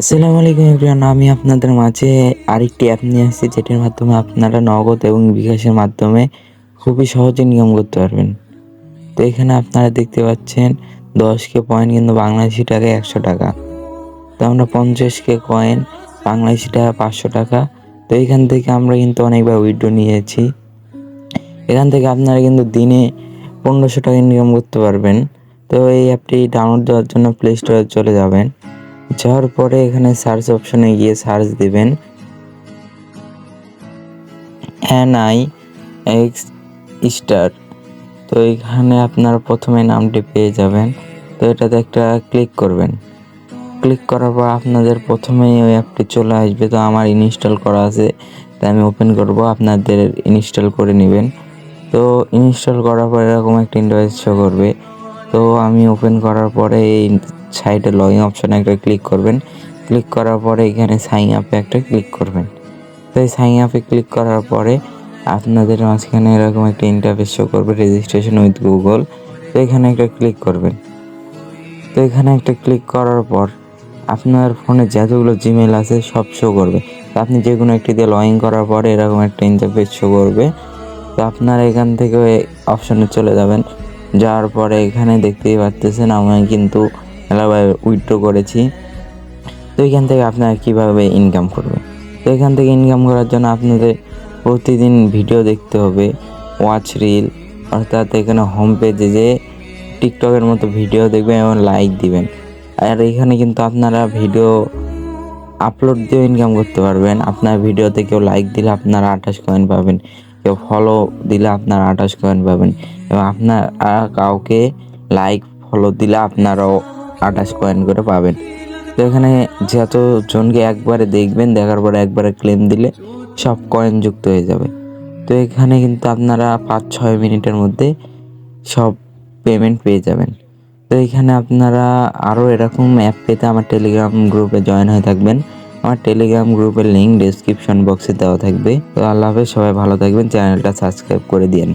আসসালামু আলাইকুম এভরিওয়ান, আমি আপনাদের মাঝে আরেকটি অ্যাপ নিয়ে আসছি যেটির মাধ্যমে আপনারা নগদ এবং বিকাশের মাধ্যমে খুবই সহজে ইনকাম করতে পারবেন। তো এখানে আপনারা দেখতে পাচ্ছেন 10K পয়েন্ট কিন্তু বাংলাদেশি টাকায় 100 টাকা। তো আমরা 50K কয়েন বাংলাদেশি টাকা 500 টাকা। তো এখান থেকে আমরা কিন্তু অনেকবার উইথড্র নিয়েছি। এখান থেকে আপনারা কিন্তু দিনে 1500 টাকা ইনকাম করতে পারবেন। তো এই অ্যাপটি ডাউনলোড দেওয়ার জন্য প্লে স্টোরে চলে যাবেন। যাওয়ার পরে এখানে সার্চ অপশনে গিয়ে সার্চ দিবেন NIX স্টার। তো এখানে আপনার প্রথমে নামটি পেয়ে যাবেন। তো এটাতে একটা ক্লিক করবেন। ক্লিক করার পর আপনাদের প্রথমেই ওই অ্যাপটি চলে আসবে। তো আমার ইনস্টল করা আছে, তাই আমি ওপেন করব। আপনাদের ইনস্টল করে নেবেন। তো ইনস্টল করার পর এরকম একটা ইন্টারফেস শো করবে। তো আমি ওপেন করার পরে এই সাইটে লগইন অপশনে একটা ক্লিক করবেন। ক্লিক করার পরে এখানে সাইন আপে একটা ক্লিক করবেন। তো এই সাইন আপে ক্লিক করার পরে আপনাদের মাঝখানে এরকম একটা ইন্টারফেস শো করবে, রেজিস্ট্রেশন উইথ গুগল। তো এখানে একটা ক্লিক করবেন। তো এখানে একটা ক্লিক করার পর আপনার ফোনে যতগুলো জিমেল আছে সব শো করবে। তো আপনি যে কোনো একটি দিয়ে লগইন করার পরে এরকম একটা ইন্টারফেস শো করবে। তো আপনারা এখান থেকে অপশনে চলে যাবেন। যাওয়ার পরে এখানে দেখতেই পাচ্ছেন আমি কিন্তু মেলাবার উইথড্র করেছি। তো এখান থেকে আপনারা কীভাবে ইনকাম করবেন। তো এখান থেকে ইনকাম করার জন্য আপনাদের প্রতিদিন ভিডিও দেখতে হবে, ওয়াচ রিল, অর্থাৎ এখানে হোম পেজে যে টিকটকের মতো ভিডিও দেখবেন এবং লাইক দিবেন। আর এখানে কিন্তু আপনারা ভিডিও আপলোড দিয়েও ইনকাম করতে পারবেন। আপনার ভিডিওতে কেউ লাইক দিলে আপনারা 28 কয়েন পাবেন, কেউ ফলো দিলে আপনারা 28 কয়েন পাবেন, এবং আপনারা কাউকে লাইক ফলো দিলে আপনারাও 28 কয়েন করে পাবেন। তো এখানে যতজনকে একবারে দেখবেন, দেখার পরে একবারে ক্লেম দিলে সব কয়েন যুক্ত হয়ে যাবে। তো এখানে কিন্তু আপনারা 5-6 মিনিটের মধ্যে সব পেমেন্ট পেয়ে যাবেন। তো এখানে আপনারা আরও এরকম অ্যাপ পেতে আমার টেলিগ্রাম গ্রুপে জয়েন হয়ে থাকবেন। আমার টেলিগ্রাম গ্রুপের লিঙ্ক ডেসক্রিপশন বক্সে দেওয়া থাকবে। তো আল্লাহ হাফেজ, সবাই ভালো থাকবেন, চ্যানেলটা সাবস্ক্রাইব করে দিন।